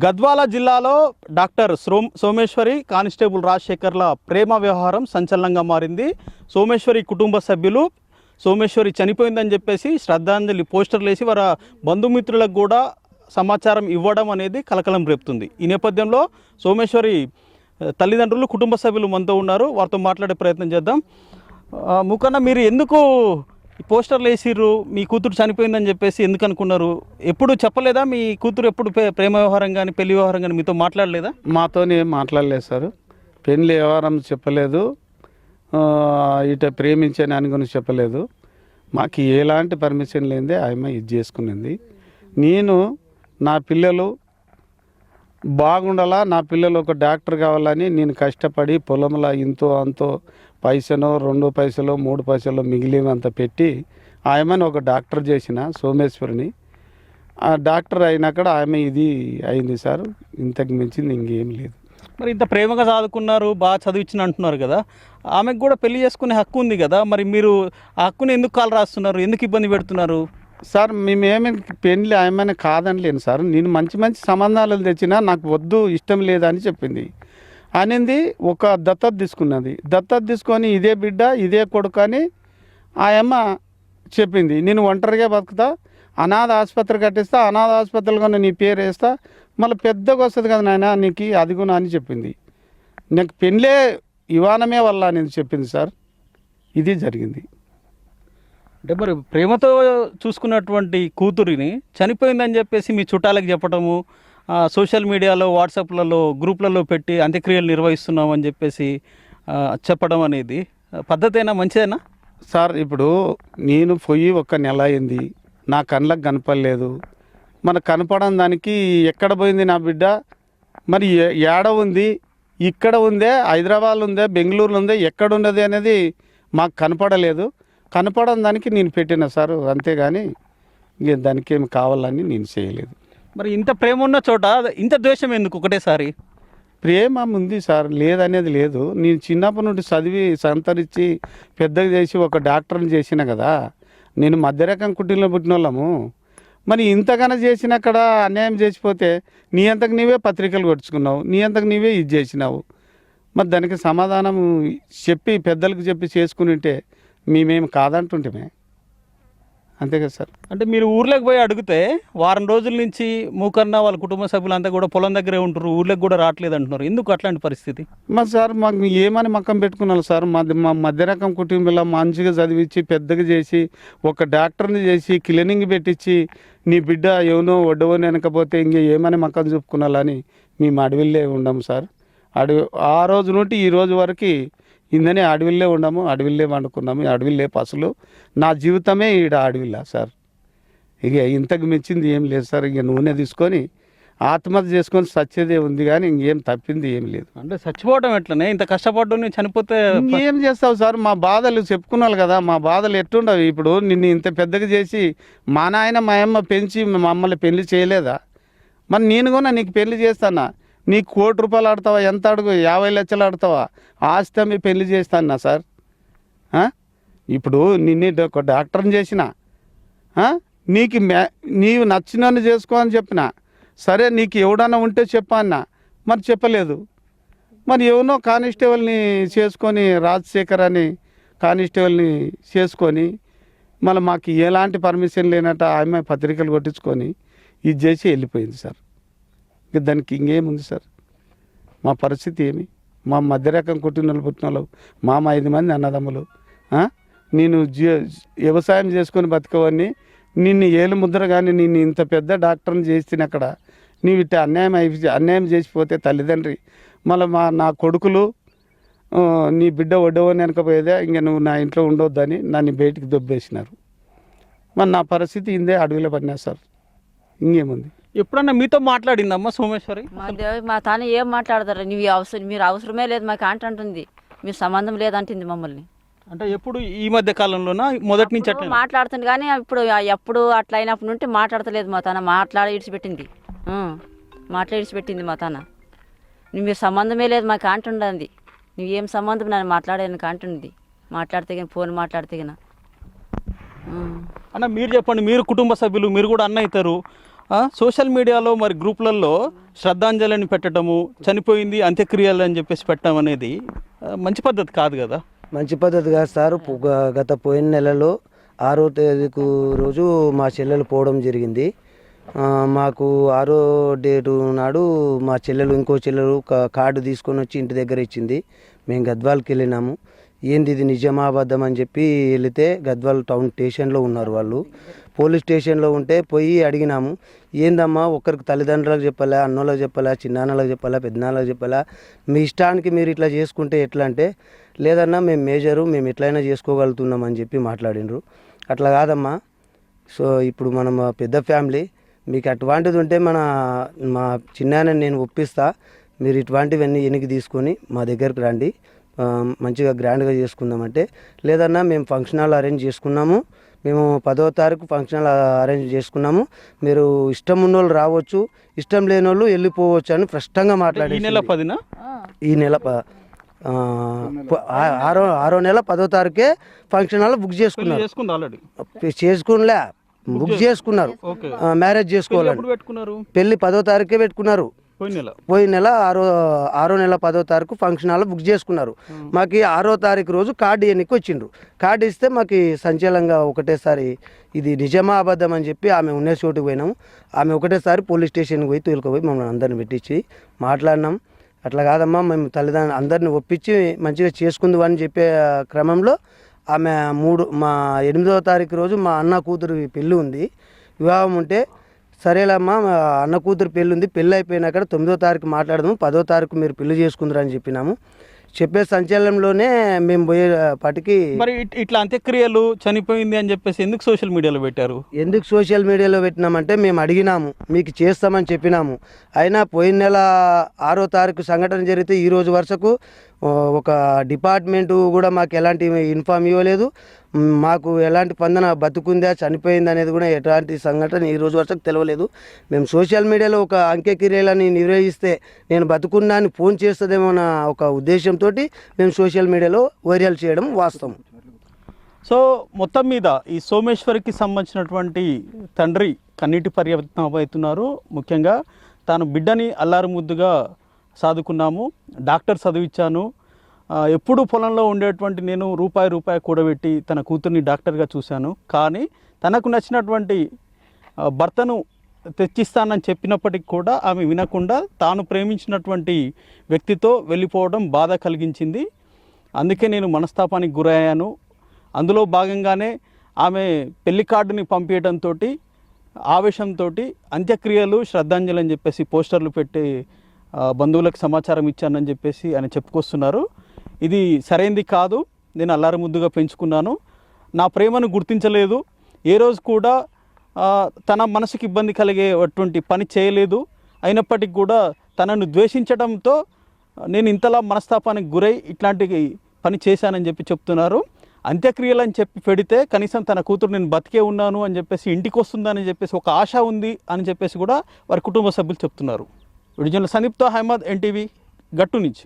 గద్వాల జిల్లాలో doctor Someshwari constable రాజశేఖర్ల ప్రేమ వ్యవహారం సంచలనంగా మారింది. సోమేశ్వరి కుటుంబ సభ్యులు సోమేశ్వరి చనిపోయిందని చెప్పేసి శ్రద్ధాంజలి పోస్టర్లు వేసి వారి బంధుమిత్రులకు కూడా సమాచారం ఇవ్వడం అనేది కలకలం రేపుతుంది. ఈ నేపథ్యంలో సోమేశ్వరి తల్లిదండ్రులు కుటుంబ సభ్యులు మనతో ఉన్నారు, వారితో మాట్లాడే ప్రయత్నం చేద్దాం. ముఖన్న, మీరు ఎందుకు పోస్టర్లు వేసిర్రు? మీ కూతురు చనిపోయిందని చెప్పేసి ఎందుకు అనుకున్నారు? ఎప్పుడు చెప్పలేదా? మీ కూతురు ఎప్పుడు ప్రేమ వ్యవహారం కానీ పెళ్లి వ్యవహారం కానీ మీతో మాట్లాడలేదా? మాతోనే ఏం మాట్లాడలేదు సార్. పెళ్లి వ్యవహారం చెప్పలేదు, ఇట ప్రేమించని అని గురించి చెప్పలేదు. మాకు ఎలాంటి పర్మిషన్ లేదే ఆమె ఇది చేసుకునింది. నేను నా పిల్లలు బాగుండాలా, నా పిల్లలు ఒక డాక్టర్ కావాలని నేను కష్టపడి పొలంలో ఇంతో అంతో పైసనో 2 పైసలు 3 పైసలు మిగిలినంత పెట్టి ఆమెను ఒక డాక్టర్ చేసిన సోమేశ్వరిని. ఆ డాక్టర్ అయినాక ఆమె ఇది అయింది సార్. ఇంతకు మించింది ఇంకేం లేదు. మరి ఇంత ప్రేమగా చదువుకున్నారు, బాగా చదివించిన అంటున్నారు కదా, ఆమెకు కూడా పెళ్లి చేసుకునే హక్కు ఉంది కదా, మరి మీరు ఆ హక్కుని ఎందుకు కాలు రాస్తున్నారు? ఎందుకు ఇబ్బంది పెడుతున్నారు? సార్ మేమేమి పెళ్ళి ఆమెను కాదనలేను సార్. నేను మంచి మంచి సంబంధాలు తెచ్చినా నాకు వద్దు, ఇష్టం లేదని చెప్పింది. అనింది ఒక దత్తత తీసుకున్నది. దత్తత తీసుకొని ఇదే బిడ్డ ఇదే కొడుకు అని ఆయమ్మ చెప్పింది. నేను ఒంటరిగా బతుకుతా, అనాథ ఆసుపత్రి కట్టిస్తా, అనాథ ఆసుపత్రిలో నీ పేరు వేస్తా, మళ్ళీ పెద్దగా వస్తుంది కదా నాయన నీకు అదిగునా అని చెప్పింది. నాకు పెళ్ళే ఇవానమే వల్ల అని చెప్పింది సార్. ఇది జరిగింది. అంటే మరి ప్రేమతో చూసుకున్నటువంటి కూతురిని చనిపోయిందని చెప్పేసి మీ చుట్టాలకు చెప్పడము, సోషల్ మీడియాలో వాట్సాప్లలో గ్రూప్లలో పెట్టి అంత్యక్రియలు నిర్వహిస్తున్నామని చెప్పేసి చెప్పడం అనేది పద్ధతేనా, మంచిదేనా సార్? ఇప్పుడు నేను పోయి 1 నెల అయింది, నా కళ్ళకు కనపడలేదు. మన కనపడని దానికి ఎక్కడ పోయింది నా బిడ్డ? మరి ఏడ ఉంది? ఇక్కడ ఉందే, హైదరాబాద్ ఉందే, బెంగళూరులో ఉందే, ఎక్కడ ఉన్నది అనేది మాకు కనపడలేదు. కనపడని దానికి నేను పెట్టిన సార్, అంతేగాని ఇంక దానికి ఏమి కావాలని నేను చేయలేదు. మరి ఇంత ప్రేమ ఉన్న చోట ఇంత ద్వేషం ఎందుకు ఒకటేసారి? ప్రేమ ఉంది సార్, లేదనేది లేదు. నేను చిన్నప్పటి నుండి చదివి సంతరించి పెద్దగా చేసి ఒక డాక్టర్ని చేసిన కదా. నేను మధ్యరకం కుటుంబంలో పుట్టిన వాళ్ళము. మరి ఇంతగానో చేసిన అక్కడ అన్యాయం చేసిపోతే నీ అంతకు నీవే పత్రికలు కొట్టుకున్నావు, నీ అంతకు నీవే ఇది చేసినావు. మరి దానికి సమాధానం చెప్పి పెద్దలకు చెప్పి చేసుకుని ఉంటే మేమేమి కాదంటుంటేమే, అంతే కదా సార్. అంటే మీరు ఊర్లోకి పోయి అడిగితే వారం రోజుల నుంచి మూకన్న వాళ్ళ కుటుంబ సభ్యులంతా కూడా పొలం దగ్గరే ఉంటారు, ఊర్లోకి కూడా రావట్లేదు అంటున్నారు. ఎందుకు అట్లాంటి పరిస్థితి? మరి సార్ మాకు ఏమని మక్కం పెట్టుకున్నాను సార్? మా మధ్యరకం కుటుంబంలో మంచిగా చదివించి పెద్దగా చేసి ఒక డాక్టర్ని చేసి క్లినింగ్ పెట్టించి నీ బిడ్డ ఎవనో వడ్డవని వెనకపోతే ఇంక ఏమని మక్కం చూపుకున్నాలని మేము అడవిల్లే ఉండము సార్. ఆ రోజు నుండి ఈ రోజు వరకు ఇందనే అడవిల్లే ఉండము, అడవిల్లే వండుకున్నాము, అడవిల్లే పసులు. నా జీవితమే ఈడ అడవిలా సార్. ఇక ఇంతకు మించింది ఏం లేదు సార్. ఇక నూనె తీసుకొని ఆత్మహత్య చేసుకొని సచ్చేదే ఉంది, కానీ ఇంకేం తప్పింది ఏం లేదు. అంటే చచ్చిపోవడం ఎట్లనే? ఇంత కష్టపడ్డం చనిపోతే ఏం చేస్తావు సార్? మా బాధలు చెప్పుకున్నాను కదా, మా బాధలు ఎట్టుండవు. ఇప్పుడు నిన్ను ఇంత పెద్దగా చేసి మా నాయన మా అమ్మ పెంచి మమ్మల్ని పెళ్లి చేయలేదా? మరి నేను కూడా నీకు పెళ్లి చేస్తానా? నీకు ₹1 కోటి ఆడతావా? ఎంత అడుగు? 50 లక్షలు ఆడతావా? ఆస్తి అమ్మి పెళ్లి చేస్తానా సార్? ఇప్పుడు నిన్ను ఒక డాక్టర్ని చేసిన, నీవు నచ్చినన్ను చేసుకో అని చెప్పిన. సరే నీకు ఎవడన్నా ఉంటే చెప్పన్నా, మరి చెప్పలేదు. మరి ఎవనో కానిస్టేబుల్ని చేసుకొని, రాజశేఖర్ అని కానిస్టేబుల్ని చేసుకొని మళ్ళీ మాకు ఎలాంటి పర్మిషన్ లేనట్టు ఆమె పత్రికలు కొట్టించుకొని ఇది చేసి వెళ్ళిపోయింది సార్. దానికి ఇంకేముంది సార్? మా పరిస్థితి ఏమి? మా మధ్యరకం కుటుంబాలు పుట్టిన వాళ్ళు, మా 5 మంది అన్నదమ్ములు. నేను వ్యవసాయం చేసుకొని బతికవన్నీ నిన్ను ఏలు ముద్ర కానీ నిన్ను ఇంత పెద్ద డాక్టర్ని చేసిన అక్కడ నీవు ఇట్ట అన్యాయం చేసిపోతే తల్లిదండ్రి మళ్ళీ నా కొడుకులు నీ బిడ్డ వడ్డవని వెనకపోయేదే, ఇంక నువ్వు నా ఇంట్లో ఉండొద్దని నన్ను బయటికి దొబ్బేసినారు. మరి నా పరిస్థితి ఇందే అడవిలో పడినా సార్. ఇంకేముంది? ఎప్పుడన్నా మీతో మాట్లాడిందమ్మా సోమేశ్వరి? మా తాను ఏం మాట్లాడతారు? మీరు అవసరమే లేదు మాకు అంటుంది, మీరు సంబంధం లేదంటుంది మమ్మల్ని. అంటే ఎప్పుడు ఈ మధ్య కాలంలోనా మొదటి నుంచి అట్లా మాట్లాడుతుంది, కానీ ఎప్పుడు అట్లా అయినప్పటి నుండి మాట్లాడతలేదు. మా తాన ఇడిచిపెట్టింది, మా తాన. మీరు సంబంధమే లేదు మాకు అంటుండది. నువ్వేం సంబంధం నన్ను మాట్లాడేందుకు అంటుంది. మాట్లాడితే కానీ ఫోన్ మాట్లాడితే కానీ అన్న మీరు చెప్పండి, మీరు కుటుంబ సభ్యులు, మీరు కూడా అన్న అవుతారు. సోషల్ మీడియాలో మరి గ్రూపులలో శ్రద్ధాంజలిని పెట్టడము, చనిపోయింది అంత్యక్రియలు అని చెప్పేసి పెట్టడం అనేది మంచి పద్ధతి కాదు కదా. మంచి పద్ధతి కాదు సార్. గత పోయిన నెలలో 6వ తేదీకు రోజు మా చెల్లెలు పోవడం జరిగింది. మాకు 6వ డేటు నాడు మా చెల్లెలు ఇంకో చెల్లెలు కార్డు తీసుకొని వచ్చి ఇంటి దగ్గర ఇచ్చింది. మేము గద్వాల్కి వెళ్ళినాము. ఏంది ఇది నిజమా అబద్ధం అని చెప్పి వెళితే గద్వాల్ టౌన్ స్టేషన్లో ఉన్నారు వాళ్ళు. పోలీస్ స్టేషన్లో ఉంటే పోయి అడిగినాము, ఏందమ్మా ఒక్కరికి తల్లిదండ్రులకు చెప్పాలా, అన్నోళ్ళకి చెప్పాలా, చిన్నాన్నలకు చెప్పాలా, పెద్దనాన్నలకు చెప్పాలా, మీ ఇష్టానికి మీరు ఇట్లా చేసుకుంటే ఎట్లా అంటే, లేదన్నా మేము మేజరు, మేము ఎట్లయినా చేసుకోగలుగుతున్నాం అని చెప్పి మాట్లాడినరు. అట్లా కాదమ్మా, సో ఇప్పుడు మనం పెద్ద ఫ్యామిలీ, మీకు అటువంటిది ఉంటే మా చిన్నాన్నని నేను ఒప్పిస్తా, మీరు ఇటువంటివన్నీ వెనక్కి తీసుకొని మా దగ్గరకు రండి, మంచిగా గ్రాండ్గా చేసుకుందామంటే, లేదన్నా మేము ఫంక్షన్ హాల్ అరేంజ్ చేసుకున్నాము, మేము 10వ తారీఖు ఫంక్షన్ హాల్ అరేంజ్ చేసుకున్నాము, మీరు ఇష్టం ఉన్న వాళ్ళు రావచ్చు, ఇష్టం లేని వాళ్ళు వెళ్ళిపోవచ్చు అని స్పష్టంగా మాట్లాడి ఈ నెల 10న ఈ నెల 6వ నెల 10వ తారీఖే ఫంక్షన్ హాల్ బుక్ చేసుకున్నారు. ఆల్రెడీ చేసుకునిలే, బుక్ చేసుకున్నారు. మ్యారేజ్ చేసుకోవాలని పెట్టుకున్నారు. పెళ్ళి 10వ తారీఖే పెట్టుకున్నారు. పోయిన నెల 6వ నెల 10వ తారీఖు ఫంక్షన్ హాల్ బుక్ చేసుకున్నారు. మాకు 6వ తారీఖు రోజు కార్డు ఇవ్వడానికి వచ్చిండ్రు. కార్డు ఇస్తే మాకు సంచలనంగా ఒకటేసారి ఇది నిజమా అబద్ధం అని చెప్పి ఆమె ఉన్న చోటుకు పోయినాము. ఆమె ఒకటేసారి పోలీస్ స్టేషన్కి పోయి తోలుకుపోయి మమ్మల్ని అందరిని పెట్టించి మాట్లాడినాం. అట్లా కాదమ్మా, మేము తల్లిదండ్రులు అందరిని ఒప్పించి మంచిగా చేసుకుందాం అని చెప్పే క్రమంలో ఆమె మా 8వ తారీఖు రోజు మా అన్న కూతురు పెళ్ళి ఉంది, వివాహం ఉంటే, సరేలేమ్మా అన్న కూతురు పెళ్ళి ఉంది, పెళ్ళి అయిపోయినాక 9వ తారీఖు మాట్లాడదాము, 10వ తారీఖు మీరు పెళ్లి చేసుకుందరు అని చెప్పినాము. చెప్పే సంచలనంలోనే మేము పోయేపాటికి మరి ఇట్లా అంత్యక్రియలు చనిపోయింది అని చెప్పేసి ఎందుకు సోషల్ మీడియాలో పెట్టారు? ఎందుకు సోషల్ మీడియాలో పెట్టినామంటే మేము అడిగినాము, మీకు చేస్తామని చెప్పినాము. అయినా పోయిన నెల 6వ తారీఖు సంఘటన జరిగితే ఈ రోజు వరుసకు ఒక డిపార్ట్మెంటు కూడా మాకు ఎలాంటి ఇన్ఫామ్ ఇవ్వలేదు. మాకు ఎలాంటి స్పందన, బతుకుందా చనిపోయింది అనేది కూడా ఎలాంటి సంఘటన ఈ రోజు వరకు తెలియలేదు. మేము సోషల్ మీడియాలో ఒక అంత్యక్రియలని నిర్వహిస్తే నేను బతుకున్నా అని ఫోన్ చేస్తుందేమో అన్న ఒక ఉద్దేశంతో మేము సోషల్ మీడియాలో వైరల్ చేయడం వాస్తవం. సో మొత్తం మీద ఈ సోమేశ్వరికి సంబంధించినటువంటి తండ్రి కన్నీటి పర్యటన అవుతున్నారు. ముఖ్యంగా తాను బిడ్డని అల్లారు ముద్దుగా సాదుకున్నాము, డాక్టర్ చదివించాను, ఎప్పుడు పొలంలో ఉండేటువంటి నేను రూపాయి కూడబెట్టి తన కూతుర్ని డాక్టర్గా చూశాను, కానీ తనకు నచ్చినటువంటి భర్తను తెచ్చిస్తానని చెప్పినప్పటికి కూడా ఆమె వినకుండా తాను ప్రేమించినటువంటి వ్యక్తితో వెళ్ళిపోవడం బాధ కలిగించింది. అందుకే నేను మనస్తాపానికి గురయ్యాను. అందులో భాగంగానే ఆమె పెళ్లి కార్డుని పంపించడంతో ఆవేశంతో అంత్యక్రియలు శ్రద్ధాంజలి అని చెప్పేసి పోస్టర్లు పెట్టి బంధువులకు సమాచారం ఇచ్చానని చెప్పేసి ఆయన చెప్పుకొస్తున్నారు. ఇది సరైనది కాదు. నేను అల్లారు ముద్దుగా పెంచుకున్నాను, నా ప్రేమను గుర్తించలేదు, ఏ రోజు కూడా తన మనసుకి ఇబ్బంది కలిగేటువంటి పని చేయలేదు. అయినప్పటికీ కూడా తనను ద్వేషించడంతో నేను ఇంతలా మనస్తాపానికి గురై ఇట్లాంటి పని చేశానని చెప్పి చెప్తున్నారు. అంత్యక్రియలు అని చెప్పి పెడితే కనీసం తన కూతురు నేను బతికే ఉన్నాను అని చెప్పేసి ఇంటికి వస్తుందని చెప్పేసి ఒక ఆశ ఉంది అని చెప్పేసి కూడా వారి కుటుంబ సభ్యులు చెప్తున్నారు. విడిజన్ల సందీప్తో అహ్మద్, ఎన్టీవీ, గట్టు నుంచి.